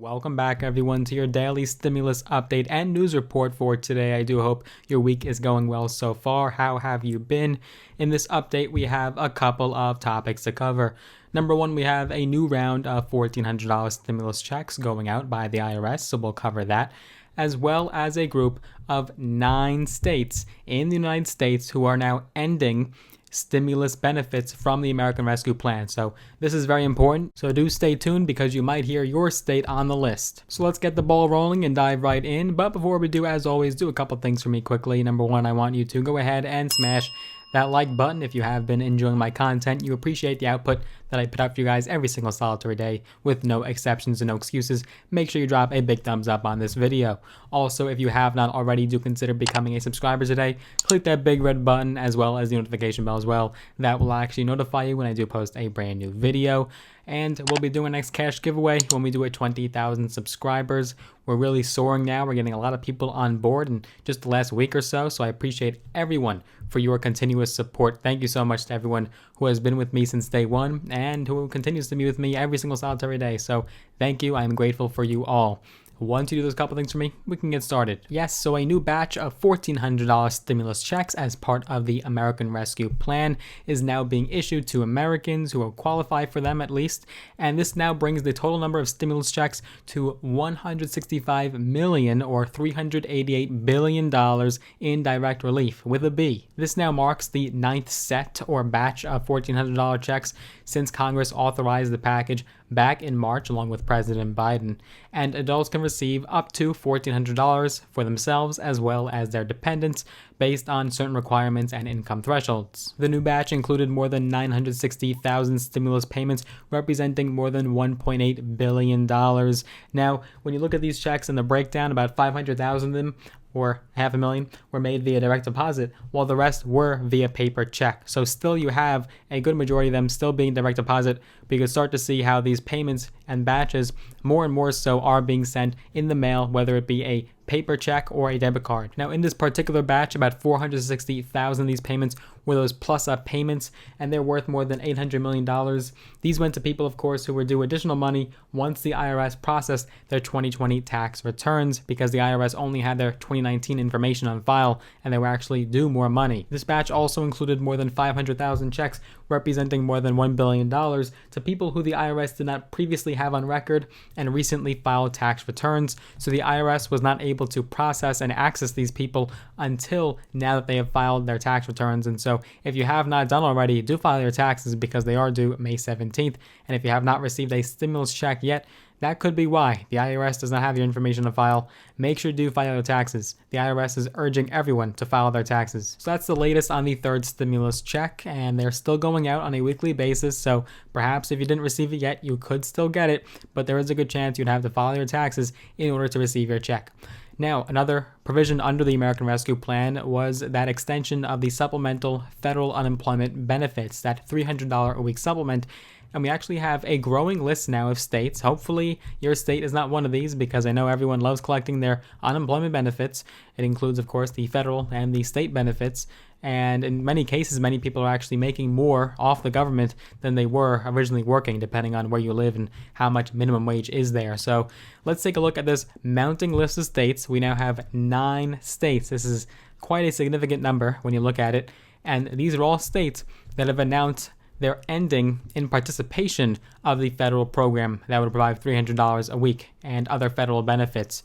Welcome back, everyone, to your daily stimulus update and news report for today. I do hope your week is going well so far. How have you been? In this update, we have a couple of topics to cover. Number one, we have a new round of $1,400 stimulus checks going out by the IRS, so we'll cover that, as well as a group of 9 states in the United States who are now ending stimulus benefits from the American Rescue Plan. So this is very important, so do stay tuned because you might hear your state on the list. So let's get the ball rolling and dive right in. But before we do, as always, do a couple things for me quickly. Number one, I want you to go ahead and smash that like button if you have been enjoying my content. You appreciate the output that I put out for you guys every single solitary day with no exceptions and no excuses. Make sure you drop a big thumbs up on this video. Also, if you have not already, do consider becoming a subscriber today. Click that big red button as well as the notification bell as well. That will actually notify you when I do post a brand new video. And we'll be doing our next cash giveaway when we do it 20,000 subscribers. We're really soaring now. We're getting a lot of people on board in just the last week or so. So I appreciate everyone for your continuous support. Thank you so much to everyone who has been with me since day one and who continues to be with me every single solitary day. So thank you. I am grateful for you all. Once you do those couple things for me, we can get started. Yes, so a new batch of $1,400 stimulus checks as part of the American Rescue Plan is now being issued to Americans who will qualify for them at least. And this now brings the total number of stimulus checks to $165 million or $388 billion in direct relief with a B. This now marks the 9th set or batch of $1,400 checks since Congress authorized the package back in March along with President Biden. And adults can receive up to $1,400 for themselves as well as their dependents based on certain requirements and income thresholds. The new batch included more than 960,000 stimulus payments representing more than $1.8 billion. Now, when you look at these checks and the breakdown, about 500,000 of them or 500,000 were made via direct deposit, while the rest were via paper check. So still you have a good majority of them still being direct deposit, but you can start to see how these payments and batches more and more so are being sent in the mail, whether it be a paper check or a debit card. Now in this particular batch, about 460,000 of these payments were those plus-up payments, and they're worth more than $800 million. These went to people, of course, who were due additional money once the IRS processed their 2020 tax returns, because the IRS only had their 2019 information on file and they were actually due more money. This batch also included more than 500,000 checks representing more than $1 billion to people who the IRS did not previously have on record and recently filed tax returns. So the IRS was not able to process and access these people until now that they have filed their tax returns. And so if you have not done already, do file your taxes because they are due May 17th. And if you have not received a stimulus check yet, that could be why. The IRS does not have your information to file. Make sure you do file your taxes. The IRS is urging everyone to file their taxes. So that's the latest on the 3rd stimulus check, and they're still going out on a weekly basis. So perhaps if you didn't receive it yet, you could still get it, but there is a good chance you'd have to file your taxes in order to receive your check. Now, another provision under the American Rescue Plan was that extension of the supplemental federal unemployment benefits, that $300 a week supplement. And we actually have a growing list now of states. Hopefully your state is not one of these, because I know everyone loves collecting their unemployment benefits. It includes, of course, the federal and the state benefits. And in many cases, many people are actually making more off the government than they were originally working, depending on where you live and how much minimum wage is there. So let's take a look at this mounting list of states. We now have 9 states. This is quite a significant number when you look at it. And these are all states that have announced they're ending in participation of the federal program that would provide $300 a week and other federal benefits.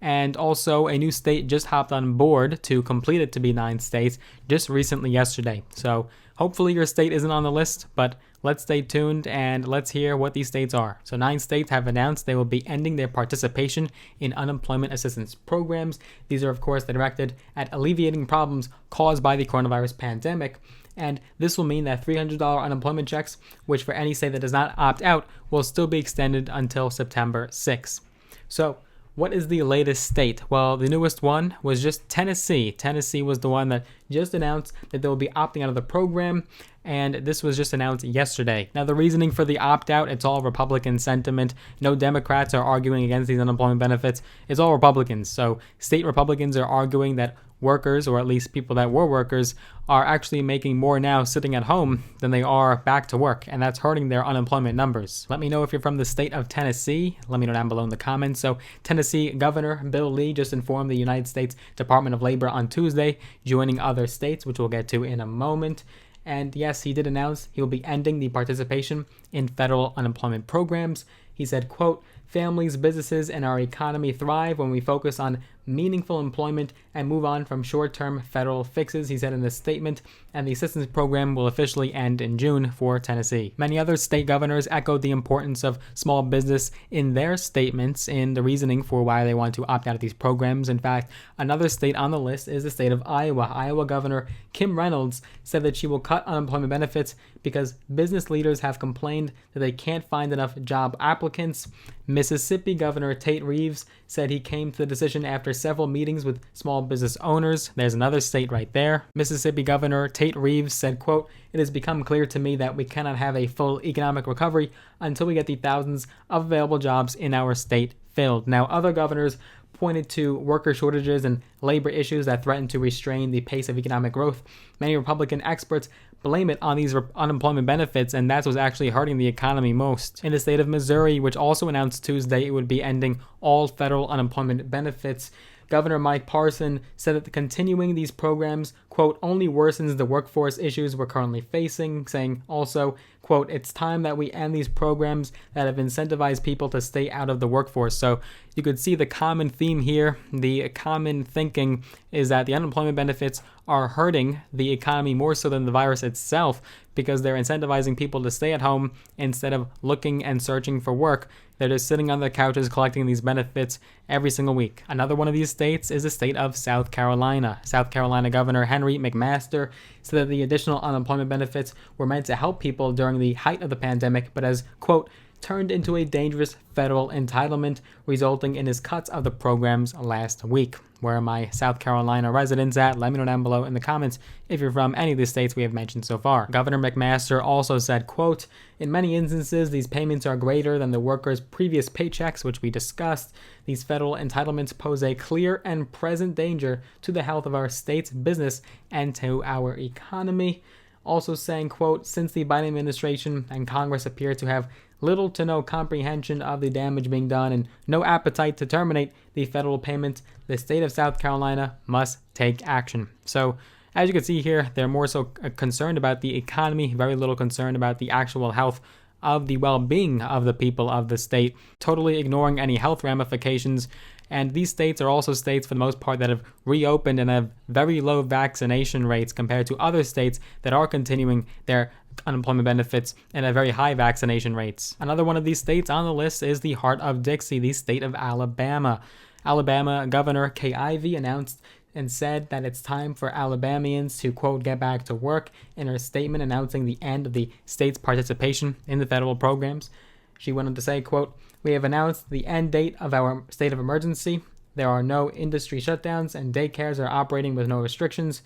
And also a new state just hopped on board to complete it to be 9 states just recently yesterday. So hopefully your state isn't on the list, but let's stay tuned and let's hear what these states are. So 9 states have announced they will be ending their participation in unemployment assistance programs. These are, of course, directed at alleviating problems caused by the coronavirus pandemic. And this will mean that $300 unemployment checks, which for any state that does not opt out, will still be extended until September 6th. So what is the latest state? Well, the newest one was just Tennessee. Tennessee was the one that just announced that they will be opting out of the program, and this was just announced yesterday. Now, the reasoning for the opt-out, it's all Republican sentiment. No Democrats are arguing against these unemployment benefits. It's all Republicans. So state Republicans are arguing that workers, or at least people that were workers, are actually making more now sitting at home than they are back to work, and that's hurting their unemployment numbers. Let me know if you're from the state of Tennessee. Let me know down below in the comments. So Tennessee Governor Bill Lee just informed the United States Department of Labor on Tuesday, joining other states, which we'll get to in a moment. And yes, he did announce he will be ending the participation in federal unemployment programs. He said, quote, "Families, businesses, and our economy thrive when we focus on meaningful employment and move on from short-term federal fixes," he said in this statement, and the assistance program will officially end in June for Tennessee. Many other state governors echoed the importance of small business in their statements in the reasoning for why they want to opt out of these programs. In fact, another state on the list is the state of Iowa. Iowa Governor Kim Reynolds said that she will cut unemployment benefits because business leaders have complained that they can't find enough job applicants. Mississippi Governor Tate Reeves said he came to the decision after several meetings with small business owners. There's another state right there. Mississippi Governor Tate Reeves said, quote, "It has become clear to me that we cannot have a full economic recovery until we get the thousands of available jobs in our state filled." Now, other governors pointed to worker shortages and labor issues that threaten to restrain the pace of economic growth. Many Republican experts blame it on these unemployment benefits, and that's what's actually hurting the economy most. In the state of Missouri, which also announced Tuesday it would be ending all federal unemployment benefits, Governor Mike Parson said that continuing these programs, quote, "only worsens the workforce issues we're currently facing," saying also, quote, "It's time that we end these programs that have incentivized people to stay out of the workforce." So you could see the common theme here. The common thinking is that the unemployment benefits are hurting the economy more so than the virus itself, because they're incentivizing people to stay at home instead of looking and searching for work. They're just sitting on their couches collecting these benefits every single week. Another one of these states is the state of South Carolina. South Carolina Governor Henry McMaster said that the additional unemployment benefits were meant to help people during the height of the pandemic, but has, quote, "turned into a dangerous federal entitlement," resulting in his cuts of the programs last week. Where are my South Carolina residents at? Let me know down below in the comments if you're from any of the states we have mentioned so far. Governor McMaster also said, quote, "In many instances, these payments are greater than the workers' previous paychecks, which we discussed. These federal entitlements pose a clear and present danger to the health of our state's business and to our economy." Also saying, quote, "Since the Biden administration and Congress appear to have little to no comprehension of the damage being done and no appetite to terminate the federal payment, the state of South Carolina must take action." So as you can see here, they're more so concerned about the economy, very little concerned about the actual health of the well-being of the people of the state, totally ignoring any health ramifications. And these states are also states, for the most part, that have reopened and have very low vaccination rates compared to other states that are continuing their unemployment benefits and have very high vaccination rates. Another one of these states on the list is the heart of Dixie, the state of Alabama. Alabama Governor Kay Ivey announced and said that it's time for Alabamians to, quote, "get back to work," in her statement announcing the end of the state's participation in the federal programs. She went on to say, quote, "We have announced the end date of our state of emergency. There are no industry shutdowns and daycares are operating with no restrictions."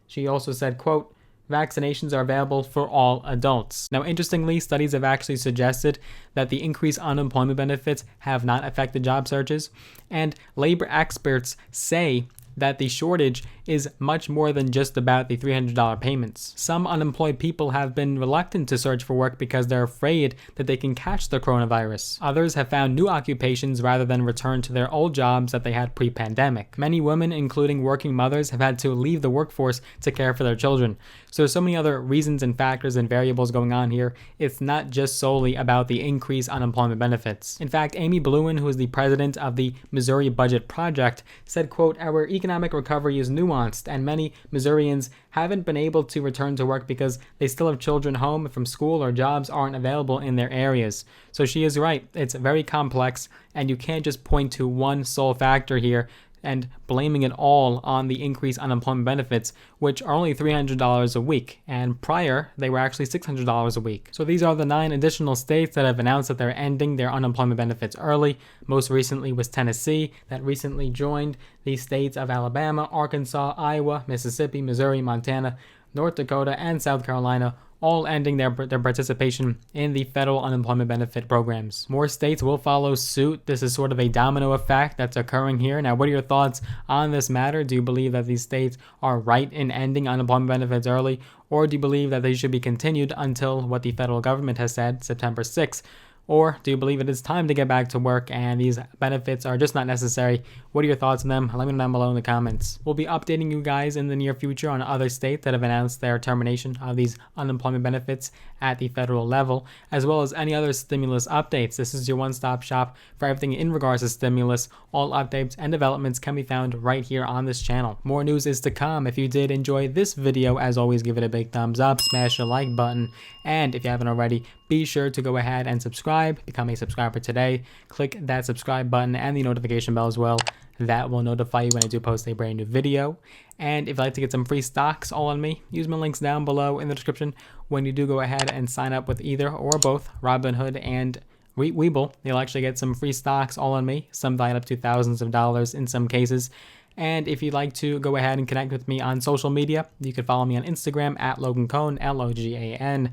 She also said, quote, "Vaccinations are available for all adults." Now, interestingly, studies have actually suggested that the increased unemployment benefits have not affected job searches, and labor experts say that the shortage is much more than just about the $300 payments. Some unemployed people have been reluctant to search for work because they're afraid that they can catch the coronavirus. Others have found new occupations rather than return to their old jobs that they had pre-pandemic. Many women, including working mothers, have had to leave the workforce to care for their children. So there's so many other reasons and factors and variables going on here. It's not just solely about the increased unemployment benefits. In fact, Amy Bluen, who is the president of the Missouri Budget Project, said, quote, "Our economic recovery is nuanced, and many Missourians haven't been able to return to work because they still have children home from school or jobs aren't available in their areas." So she is right. It's very complex, and you can't just point to one sole factor here and blaming it all on the increased unemployment benefits, which are only $300 a week, and prior they were actually $600 a week. So these are the 9 additional states that have announced that they're ending their unemployment benefits early. Most recently was Tennessee, that recently joined the states of Alabama, Arkansas, Iowa, Mississippi, Missouri, Montana, North Dakota, and South Carolina, all ending their participation in the federal unemployment benefit programs. More states will follow suit. This is sort of a domino effect that's occurring here. Now, what are your thoughts on this matter? Do you believe that these states are right in ending unemployment benefits early, or do you believe that they should be continued until what the federal government has said, September 6th? Or do you believe it is time to get back to work and these benefits are just not necessary? What are your thoughts on them? Let me know down below in the comments. We'll be updating you guys in the near future on other states that have announced their termination of these unemployment benefits at the federal level, as well as any other stimulus updates. This is your one-stop shop for everything in regards to stimulus. All updates and developments can be found right here on this channel. More news is to come. If you did enjoy this video, as always, give it a big thumbs up, smash the like button, and if you haven't already, be sure to go ahead and subscribe. Become a subscriber today. Click that subscribe button and the notification bell as well. That will notify you when I do post a brand new video. And if you'd like to get some free stocks all on me, use my links down below in the description. When you do go ahead and sign up with either or both Robinhood and Webull, you'll actually get some free stocks all on me, some valued up to thousands of dollars in some cases. And if you'd like to go ahead and connect with me on social media, you can follow me on Instagram at Logan Cohn, LoganKohn,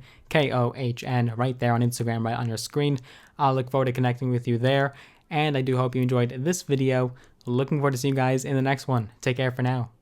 right there on Instagram, right on your screen. I'll look forward to connecting with you there. And I do hope you enjoyed this video. Looking forward to seeing you guys in the next one. Take care for now.